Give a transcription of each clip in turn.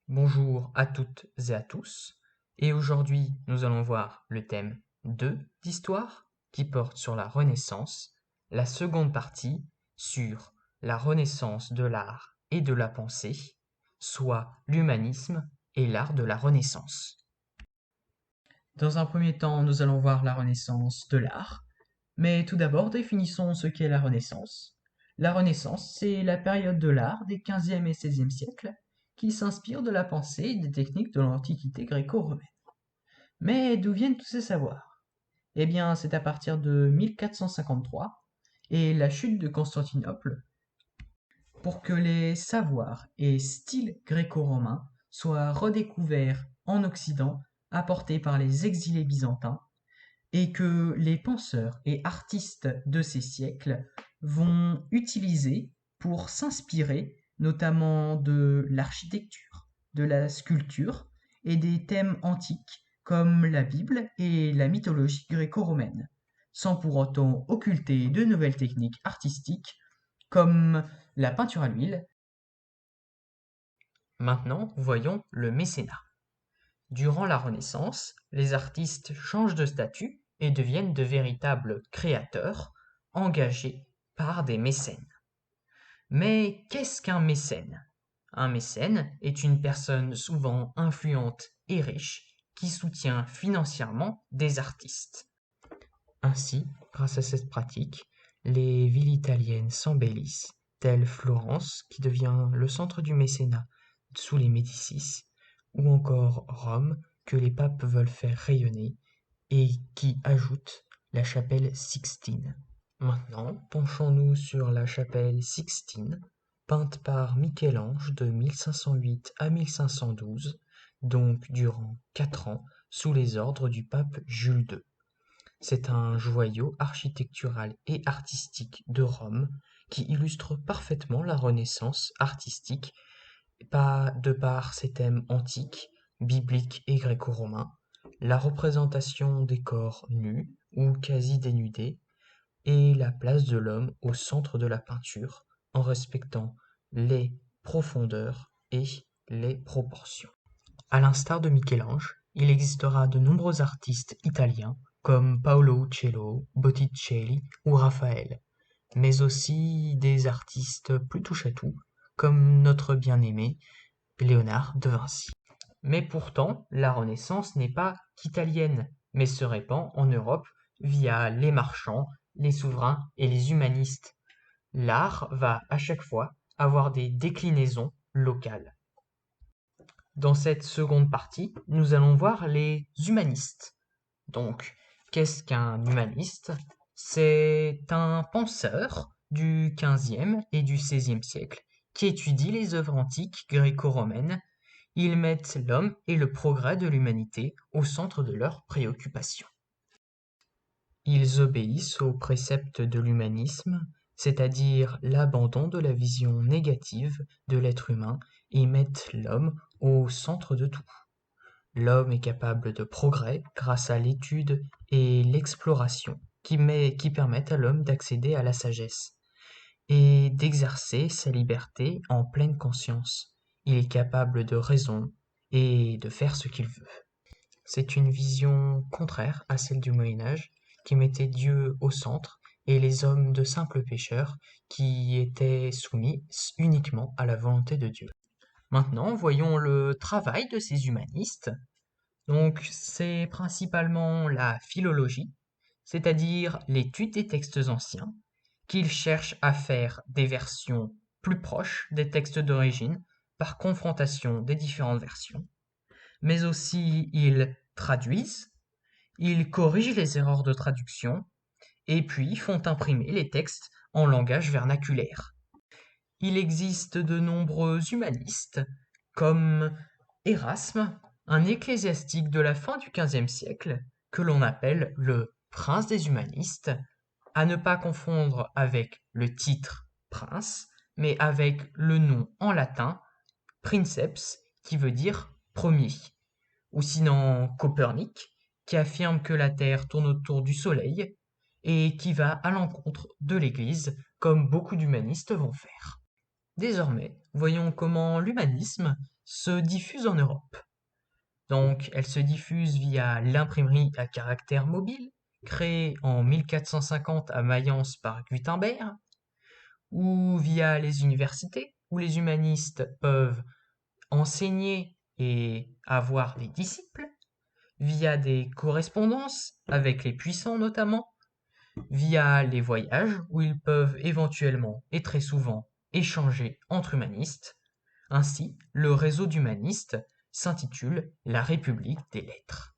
Bonjour à toutes et à tous, et aujourd'hui nous allons voir le thème 2 d'histoire qui porte sur la Renaissance, la seconde partie sur la Renaissance de l'art et de la pensée, soit l'humanisme et l'art de la Renaissance. Dans un premier temps, nous allons voir la Renaissance de l'art, mais tout d'abord définissons ce qu'est la Renaissance. La Renaissance, c'est la période de l'art des 15e et 16e siècles qui s'inspire de la pensée et des techniques de l'Antiquité gréco-romaine. Mais d'où viennent tous ces savoirs? Eh bien, c'est à partir de 1453 et la chute de Constantinople pour que les savoirs et styles gréco-romains soient redécouverts en Occident, apportés par les exilés byzantins, et que les penseurs et artistes de ces siècles vont utiliser pour s'inspirer notamment de l'architecture, de la sculpture et des thèmes antiques comme la Bible et la mythologie gréco-romaine, sans pour autant occulter de nouvelles techniques artistiques comme la peinture à l'huile. Maintenant, voyons le mécénat. Durant la Renaissance, les artistes changent de statut et deviennent de véritables créateurs, engagés par des mécènes. Mais qu'est-ce qu'un mécène? Un mécène est une personne souvent influente et riche qui soutient financièrement des artistes. Ainsi, grâce à cette pratique, les villes italiennes s'embellissent, telle Florence qui devient le centre du mécénat sous les Médicis, ou encore Rome que les papes veulent faire rayonner et qui ajoute la chapelle Sixtine. Maintenant, penchons-nous sur la chapelle Sixtine, peinte par Michel-Ange de 1508 à 1512, donc durant 4 ans, sous les ordres du pape Jules II. C'est un joyau architectural et artistique de Rome qui illustre parfaitement la Renaissance artistique de par ses thèmes antiques, bibliques et gréco-romains, la représentation des corps nus ou quasi dénudés, et la place de l'homme au centre de la peinture, en respectant les profondeurs et les proportions. À l'instar de Michel-Ange, il existera de nombreux artistes italiens comme Paolo Uccello, Botticelli ou Raphaël, mais aussi des artistes plus touche-à-tout comme notre bien-aimé Léonard de Vinci. Mais pourtant, la Renaissance n'est pas qu'italienne, mais se répand en Europe via les marchands, les souverains et les humanistes. L'art va à chaque fois avoir des déclinaisons locales. Dans cette seconde partie, nous allons voir les humanistes. Donc, qu'est-ce qu'un humaniste? C'est un penseur du XVe et du XVIe siècle qui étudie les œuvres antiques gréco-romaines. Ils mettent l'homme et le progrès de l'humanité au centre de leurs préoccupations. Ils obéissent aux préceptes de l'humanisme, c'est-à-dire l'abandon de la vision négative de l'être humain, et mettent l'homme au centre de tout. L'homme est capable de progrès grâce à l'étude et l'exploration qui permettent à l'homme d'accéder à la sagesse et d'exercer sa liberté en pleine conscience. Il est capable de raison et de faire ce qu'il veut. C'est une vision contraire à celle du Moyen Âge qui mettait Dieu au centre et les hommes de simples pécheurs qui étaient soumis uniquement à la volonté de Dieu. Maintenant, voyons le travail de ces humanistes. Donc, c'est principalement la philologie, c'est-à-dire l'étude des textes anciens, qu'ils cherchent à faire des versions plus proches des textes d'origine par confrontation des différentes versions. Mais aussi, ils traduisent, ils corrigent les erreurs de traduction, et puis font imprimer les textes en langage vernaculaire. Il existe de nombreux humanistes, comme Érasme, un ecclésiastique de la fin du XVe siècle, que l'on appelle le prince des humanistes, à ne pas confondre avec le titre prince, mais avec le nom en latin princeps, qui veut dire premier, ou sinon Copernic, qui affirme que la Terre tourne autour du Soleil et qui va à l'encontre de l'Église, comme beaucoup d'humanistes vont faire. Désormais, voyons comment l'humanisme se diffuse en Europe. Donc, elle se diffuse via l'imprimerie à caractère mobile, créée en 1450 à Mayence par Gutenberg, ou via les universités, où les humanistes peuvent enseigner et avoir des disciples, via des correspondances avec les puissants notamment, via les voyages où ils peuvent éventuellement et très souvent échanger entre humanistes. Ainsi, le réseau d'humanistes s'intitule La République des Lettres.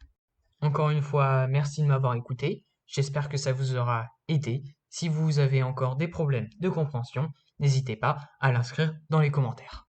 Encore une fois, merci de m'avoir écouté. J'espère que ça vous aura aidé. Si vous avez encore des problèmes de compréhension, n'hésitez pas à l'inscrire dans les commentaires.